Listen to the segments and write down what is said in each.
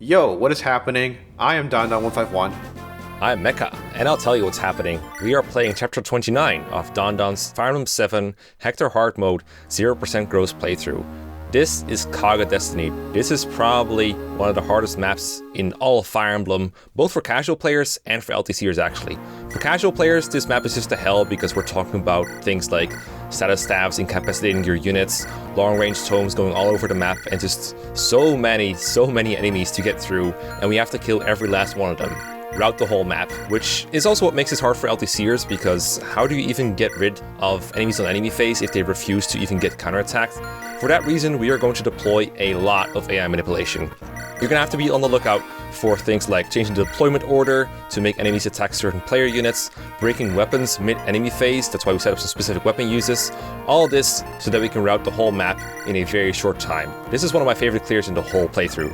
Yo, what is happening? I am Don151. I'm Mekkah, and I'll tell you what's happening. We are playing Chapter 29 of Don's Fire Emblem 7 Hector Hard Mode 0% Gross playthrough. This is Kaga Destiny. This is probably one of the hardest maps in all of Fire Emblem, both for casual players and for LTCers actually. For casual players, this map is just a hell because we're talking about things like status staves incapacitating your units, long-range tomes going all over the map, and just so many enemies to get through, and we have to kill every last one of them. Route the whole map, which is also what makes this hard for LTCers, because how do you even get rid of enemies on enemy phase if they refuse to even get counterattacked? For that reason, we are going to deploy a lot of AI manipulation. You're going to have to be on the lookout for things like changing the deployment order to make enemies attack certain player units, breaking weapons mid-enemy phase, that's why we set up some specific weapon uses, all this so that we can route the whole map in a very short time. This is one of my favorite clears in the whole playthrough.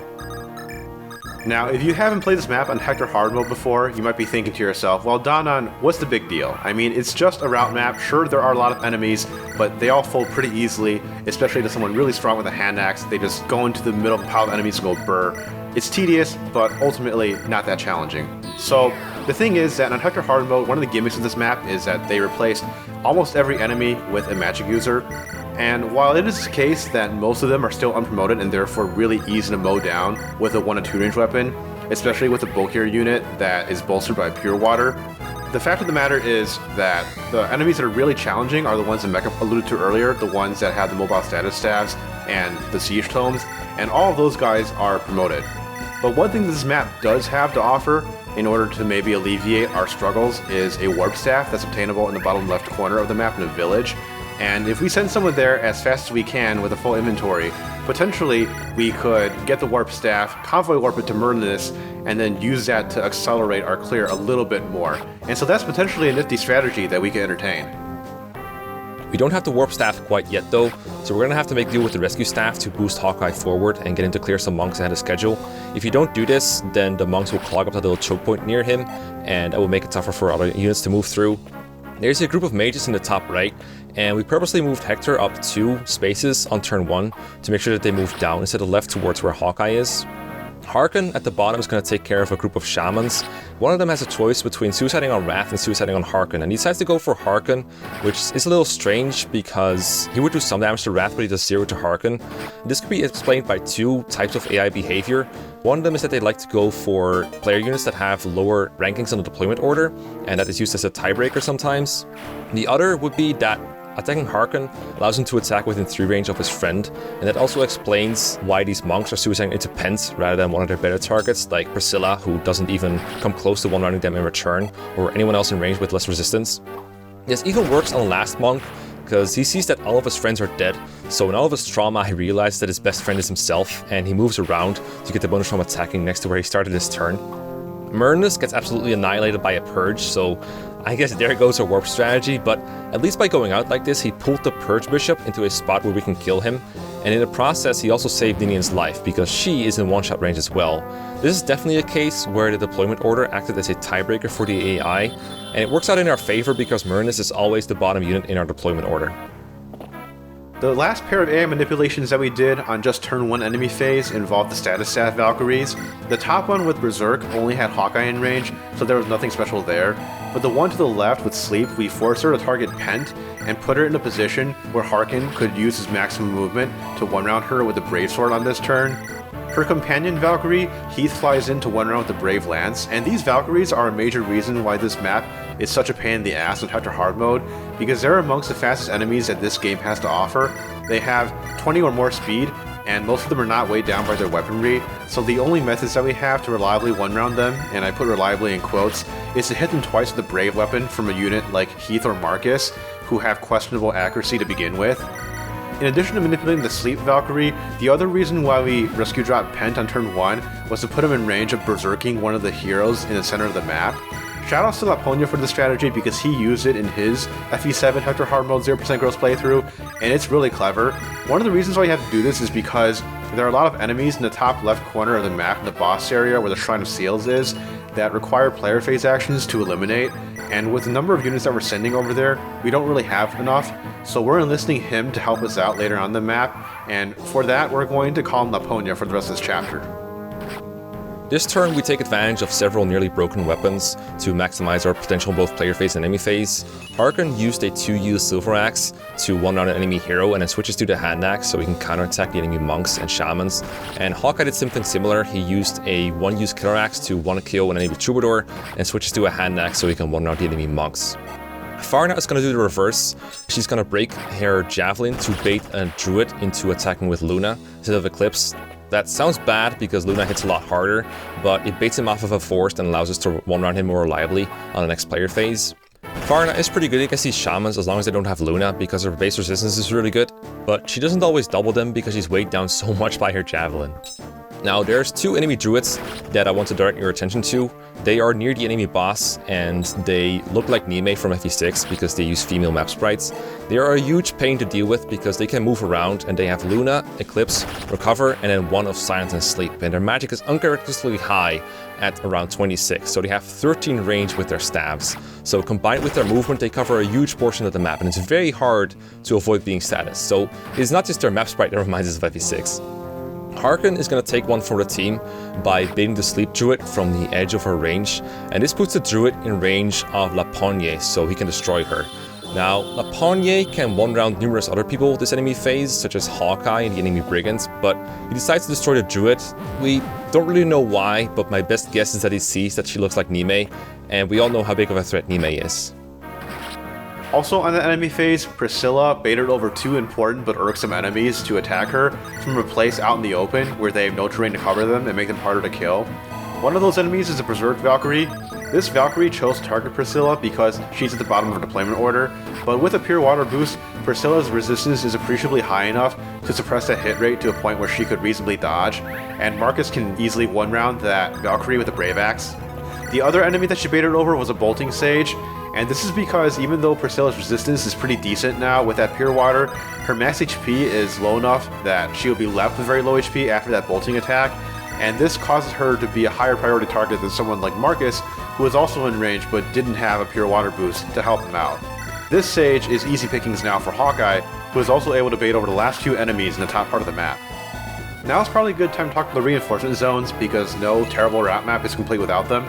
Now, if you haven't played this map on Hector Hard Mode before, you might be thinking to yourself, well, Don, what's the big deal? I mean, it's just a route map. Sure, there are a lot of enemies, but they all fold pretty easily, especially to someone really strong with a hand axe. They just go into the middle of a pile of enemies and go burr. It's tedious, but ultimately not that challenging. So, the thing is that on Hector Hard Mode, one of the gimmicks of this map is that they replaced almost every enemy with a magic user. And while it is the case that most of them are still unpromoted and therefore really easy to mow down with a 1 and 2 range weapon, especially with a bulkier unit that is bolstered by pure water, the fact of the matter is that the enemies that are really challenging are the ones that Mekkah alluded to earlier, the ones that have the mobile status staves and the siege tomes, and all of those guys are promoted. But one thing this map does have to offer in order to maybe alleviate our struggles is a warp staff that's obtainable in the bottom left corner of the map in a village. And if we send someone there as fast as we can with a full inventory, potentially we could get the warp staff, convoy warp it to Myrnus, and then use that to accelerate our clear a little bit more. And so that's potentially a nifty strategy that we can entertain. We don't have the warp staff quite yet though, so we're going to have to make do with the rescue staff to boost Hawkeye forward and get him to clear some monks ahead of schedule. If you don't do this, then the monks will clog up that little choke point near him, and it will make it tougher for other units to move through. There's a group of mages in the top right, and we purposely moved Hector up 2 spaces on turn 1 to make sure that they move down instead of left towards where Hawkeye is. Harken at the bottom is going to take care of a group of shamans. One of them has a choice between suiciding on Wrath and suiciding on Harken, and he decides to go for Harken, which is a little strange because he would do some damage to Wrath, but he does 0 to Harken. This could be explained by 2 types of AI behavior. One of them is that they like to go for player units that have lower rankings on the deployment order, and that is used as a tiebreaker sometimes. The other would be that attacking Harken allows him to attack within 3 range of his friend, and that also explains why these monks are suiciding into Pent rather than one of their better targets, like Priscilla, who doesn't even come close to one-rounding them in return, or anyone else in range with less resistance. This even works on last monk, because he sees that all of his friends are dead, so in all of his trauma he realizes that his best friend is himself, and he moves around to get the bonus from attacking next to where he started his turn. Myrnus gets absolutely annihilated by a purge, so I guess there goes our warp strategy, but at least by going out like this, he pulled the Purge Bishop into a spot where we can kill him, and in the process he also saved Ninian's life, because she is in one-shot range as well. This is definitely a case where the deployment order acted as a tiebreaker for the AI, and it works out in our favor because Myrnus is always the bottom unit in our deployment order. The last pair of AI manipulations that we did on just turn 1 enemy phase involved the status staff Valkyries. The top one with Berserk only had Hawkeye in range, so there was nothing special there. But the one to the left with Sleep, we forced her to target Pent and put her in a position where Harken could use his maximum movement to one-round her with the Brave Sword on this turn. Her companion Valkyrie, Heath, flies into 1 round with the Brave Lance, and these Valkyries are a major reason why this map is such a pain in the ass in Hector Hard Mode, because they're amongst the fastest enemies that this game has to offer. They have 20 or more speed, and most of them are not weighed down by their weaponry, so the only methods that we have to reliably one-round them, and I put reliably in quotes, is to hit them twice with a Brave weapon from a unit like Heath or Marcus, who have questionable accuracy to begin with. In addition to manipulating the Sleep Valkyrie, the other reason why we rescue dropped Pent on turn 1 was to put him in range of berserking one of the heroes in the center of the map. Shoutouts to Laponia for this strategy because he used it in his FE7 Hector Hard Mode 0% Gross playthrough, and it's really clever. One of the reasons why you have to do this is because there are a lot of enemies in the top left corner of the map in the boss area where the Shrine of Seals is that require player phase actions to eliminate, and with the number of units that we're sending over there, we don't really have enough, so we're enlisting him to help us out later on the map, and for that we're going to call him Laponia for the rest of this chapter. This turn, we take advantage of several nearly broken weapons to maximize our potential in both player phase and enemy phase. Harkon used a 2-use silver axe to one-round an enemy hero and then switches to the hand axe so he can counterattack the enemy monks and shamans. And Hawkeye did something similar. He used a 1-use killer axe to one-kill an enemy troubadour and switches to a hand axe so he can one-round the enemy monks. Farna is going to do the reverse. She's going to break her javelin to bait a druid into attacking with Luna instead of Eclipse. That sounds bad because Luna hits a lot harder, but it baits him off of a forest and allows us to one-round him more reliably on the next player phase. Farna is pretty good against these shamans as long as they don't have Luna because her base resistance is really good, but she doesn't always double them because she's weighed down so much by her javelin. Now there's 2 enemy druids that I want to direct your attention to. They are near the enemy boss and they look like Nime from FE6 because they use female map sprites. They are a huge pain to deal with because they can move around and they have Luna, Eclipse, Recover, and then 1 of Silence and Sleep. And their magic is uncharacteristically high at around 26, so they have 13 range with their staves. So combined with their movement, they cover a huge portion of the map and it's very hard to avoid being status. So it's not just their map sprite that reminds us of FE6. Harkon is going to take one for the team by baiting the Sleep Druid from the edge of her range, and this puts the Druid in range of La Pogne so he can destroy her. Now, La Pogne can one-round numerous other people this enemy phase, such as Hawkeye and the enemy Brigands, but he decides to destroy the Druid. We don't really know why, but my best guess is that he sees that she looks like Nime, and we all know how big of a threat Nime is. Also on the enemy phase, Priscilla baited over 2 important but irksome enemies to attack her from a place out in the open where they have no terrain to cover them and make them harder to kill. One of those enemies is a Berserk Valkyrie. This Valkyrie chose to target Priscilla because she's at the bottom of her deployment order, but with a pure water boost, Priscilla's resistance is appreciably high enough to suppress that hit rate to a point where she could reasonably dodge, and Marcus can easily one-round that Valkyrie with a Brave Axe. The other enemy that she baited over was a Bolting Sage, and this is because even though Priscilla's resistance is pretty decent now with that pure water, her max HP is low enough that she will be left with very low HP after that bolting attack, and this causes her to be a higher priority target than someone like Marcus, who is also in range but didn't have a pure water boost to help him out. This Sage is easy pickings now for Hawkeye, who is also able to bait over the last few enemies in the top part of the map. Now is probably a good time to talk about the reinforcement zones because no terrible route map is complete without them.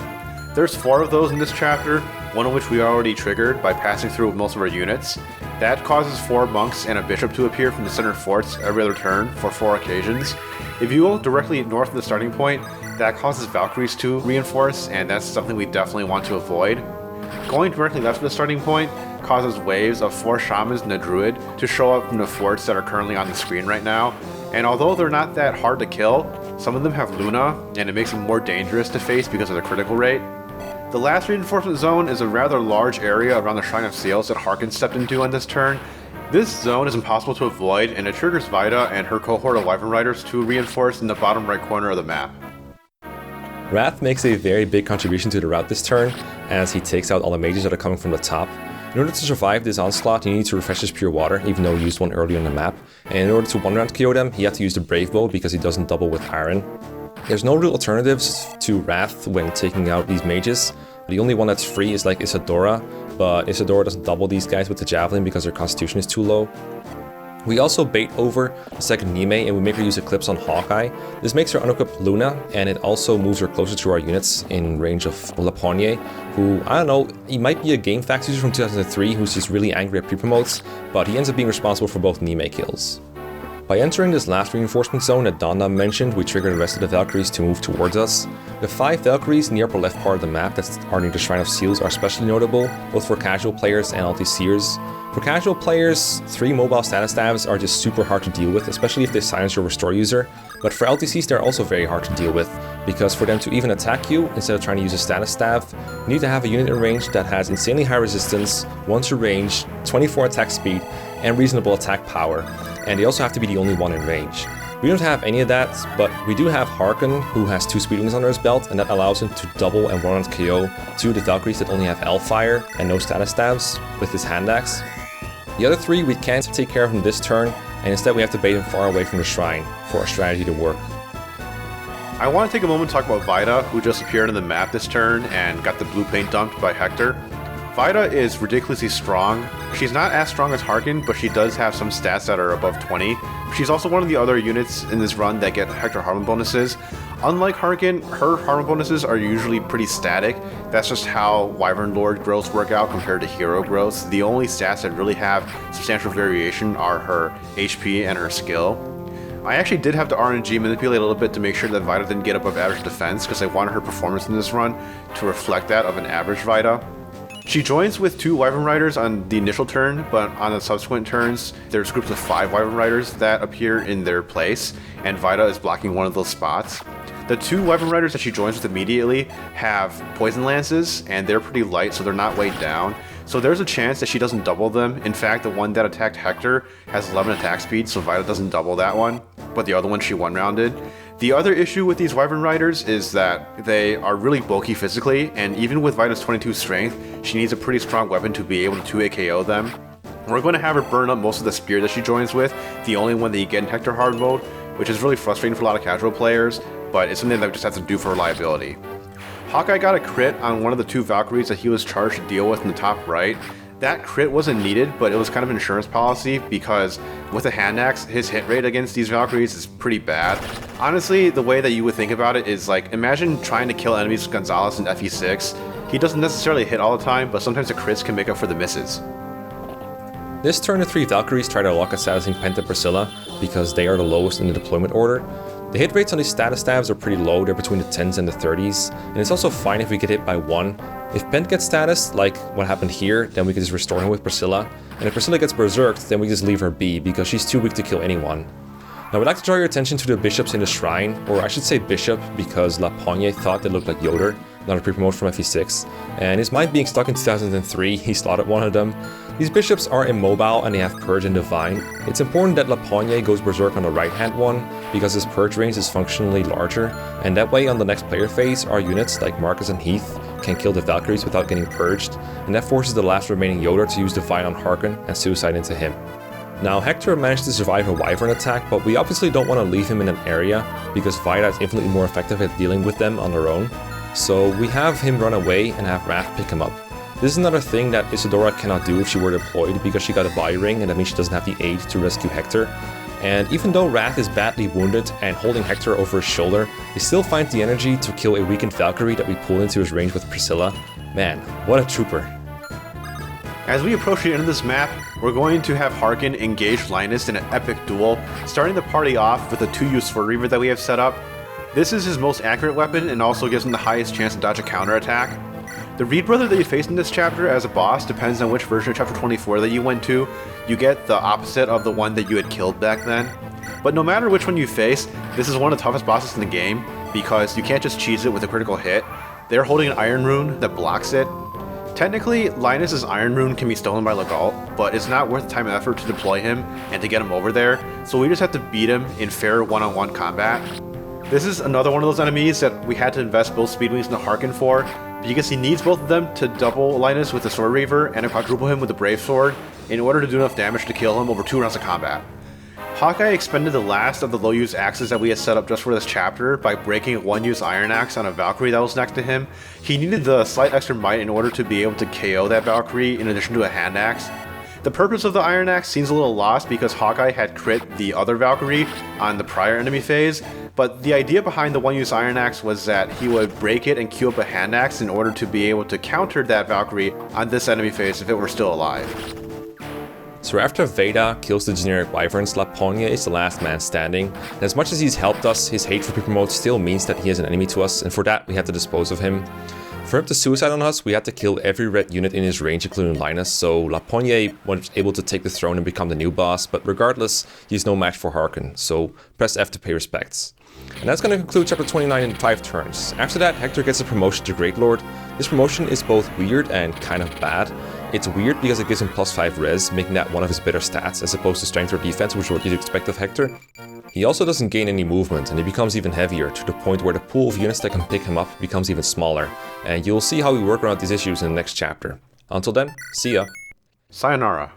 There's 4 of those in this chapter, one of which we already triggered by passing through with most of our units. That causes 4 monks and a bishop to appear from the center forts every other turn for 4 occasions. If you go directly north of the starting point, that causes Valkyries to reinforce, and that's something we definitely want to avoid. Going directly left of the starting point causes waves of 4 shamans and a druid to show up from the forts that are currently on the screen right now, and although they're not that hard to kill, some of them have Luna, and it makes them more dangerous to face because of the critical rate. The last reinforcement zone is a rather large area around the Shrine of Seals that Harkon stepped into on this turn. This zone is impossible to avoid, and it triggers Vida and her cohort of Wyvern Riders to reinforce in the bottom right corner of the map. Wrath makes a very big contribution to the route this turn, as he takes out all the mages that are coming from the top. In order to survive this onslaught, you need to refresh his pure water, even though he used one earlier in the map. And in order to one-round KO them, he had to use the Brave Bow because he doesn't double with Iron. There's no real alternatives to Wrath when taking out these mages. The only one that's free is like Isadora, but Isadora doesn't double these guys with the Javelin because their constitution is too low. We also bait over the second Nime and we make her use Eclipse on Hawkeye. This makes her unequip Luna, and it also moves her closer to our units in range of La Pogne, who, I don't know, he might be a game facts user from 2003 who's just really angry at pre-promotes, but he ends up being responsible for both Nime kills. By entering this last reinforcement zone that Donna mentioned, we trigger the rest of the Valkyries to move towards us. The 5 Valkyries in the upper left part of the map that are near the Shrine of Seals are especially notable, both for casual players and LTCers. For casual players, 3 mobile status staves are just super hard to deal with, especially if they silence your restore user, but for LTCs they're also very hard to deal with, because for them to even attack you, instead of trying to use a status staff, you need to have a unit in range that has insanely high resistance, 1 to range, 24 attack speed, and reasonable attack power. And they also have to be the only one in range. We don't have any of that, but we do have Harkon, who has 2 speed wings under his belt, and that allows him to double and one-round KO 2 of the Valkyries that only have L-Fire and no status stabs with his hand axe. The other 3 we can't take care of in this turn, and instead we have to bait him far away from the shrine for our strategy to work. I want to take a moment to talk about Vida, who just appeared on the map this turn and got the blue paint dumped by Hector. Vida is ridiculously strong. She's not as strong as Harkin, but she does have some stats that are above 20. She's also one of the other units in this run that get Hector Harmon bonuses. Unlike Harkin, her Harmon bonuses are usually pretty static. That's just how Wyvern Lord growths work out compared to hero growths. The only stats that really have substantial variation are her HP and her skill. I actually did have to RNG manipulate a little bit to make sure that Vida didn't get above average defense, because I wanted her performance in this run to reflect that of an average Vida. She joins with 2 Wyvern Riders on the initial turn, but on the subsequent turns, there's groups of 5 Wyvern Riders that appear in their place, and Vida is blocking one of those spots. The 2 Wyvern Riders that she joins with immediately have Poison Lances, and they're pretty light, so they're not weighed down. So there's a chance that she doesn't double them. In fact, the one that attacked Hector has 11 attack speed, so Vida doesn't double that one, but the other one she one-rounded. The other issue with these Wyvern Riders is that they are really bulky physically, and even with Vida's 22 strength, she needs a pretty strong weapon to be able to 2-hit KO them. We're going to have her burn up most of the spear that she joins with, the only one that you get in Hector hard mode, which is really frustrating for a lot of casual players, but it's something that we just have to do for reliability. Hawkeye got a crit on one of the 2 Valkyries that he was charged to deal with in the top right. That crit wasn't needed, but it was kind of an insurance policy because with a hand axe, his hit rate against these Valkyries is pretty bad. Honestly, the way that you would think about it is like, imagine trying to kill enemies with Gonzalez in FE6. He doesn't necessarily hit all the time, but sometimes the crits can make up for the misses. This turn the 3 Valkyries try to lock a statusing Penta Priscilla because they are the lowest in the deployment order. The hit rates on these status stabs are pretty low, they're between the 10s and the 30s, and it's also fine if we get hit by 1. If Pent gets status, like what happened here, then we can just restore him with Priscilla, and if Priscilla gets berserked, then we just leave her be, because she's too weak to kill anyone. Now I'd like to draw your attention to the bishops in the shrine, or I should say bishop, because Lapogne thought they looked like Yoder, not a pre-promote from FE6, and his mind being stuck in 2003, he slotted one of them. These bishops are immobile and they have Purge and Divine. It's important that Lapogne goes Berserk on the right hand one, because his Purge range is functionally larger, and that way on the next player phase, our units like Marcus and Heath can kill the Valkyries without getting purged, and that forces the last remaining Yoder to use Divine on Harkin and Suicide into him. Now Hector managed to survive a Wyvern attack, but we obviously don't want to leave him in an area, because Vida is infinitely more effective at dealing with them on her own. So we have him run away and have Wrath pick him up. This is another thing that Isadora cannot do if she were deployed, because she got a body ring, and that means she doesn't have the aid to rescue Hector. And even though Wrath is badly wounded and holding Hector over his shoulder, he still finds the energy to kill a weakened Valkyrie that we pull into his range with Priscilla. Man, what a trooper. As we approach the end of this map, we're going to have Harkin engage Linus in an epic duel, starting the party off with a 2-use Sword Reaver that we have set up. This is his most accurate weapon and also gives him the highest chance to dodge a counterattack. The Reed Brother that you face in this chapter as a boss depends on which version of chapter 24 that you went to. You get the opposite of the one that you had killed back then. But no matter which one you face, this is one of the toughest bosses in the game, because you can't just cheese it with a critical hit. They're holding an Iron Rune that blocks it. Technically, Linus's Iron Rune can be stolen by Legault, but it's not worth the time and effort to deploy him and to get him over there, so we just have to beat him in fair one-on-one combat. This is another one of those enemies that we had to invest both Speedwings and the Harkin for, because he needs both of them to double Linus with the Sword Reaver and to quadruple him with the Brave Sword in order to do enough damage to kill him over 2 rounds of combat. Hawkeye expended the last of the low-use axes that we had set up just for this chapter by breaking a 1-use Iron Axe on a Valkyrie that was next to him. He needed the slight extra might in order to be able to KO that Valkyrie in addition to a hand axe. The purpose of the Iron Axe seems a little lost because Hawkeye had crit the other Valkyrie on the prior enemy phase, but the idea behind the 1-use Iron Axe was that he would break it and queue up a hand axe in order to be able to counter that Valkyrie on this enemy phase if it were still alive. So after Veda kills the generic Wyverns, Lapogne is the last man standing, and as much as he's helped us, his hate for pre-promote still means that he is an enemy to us, and for that we have to dispose of him. For him to suicide on us, we had to kill every red unit in his range, including Linus, so Lapogne was able to take the throne and become the new boss, but regardless, he's no match for Harkin, so press F to pay respects. And that's going to conclude chapter 29 in 5 turns. After that, Hector gets a promotion to Great Lord. This promotion is both weird and kind of bad. It's weird because it gives him +5 res, making that one of his better stats, as opposed to strength or defense, which is what you'd expect of Hector. He also doesn't gain any movement, and he becomes even heavier, to the point where the pool of units that can pick him up becomes even smaller, and you'll see how we work around these issues in the next chapter. Until then, see ya! Sayonara.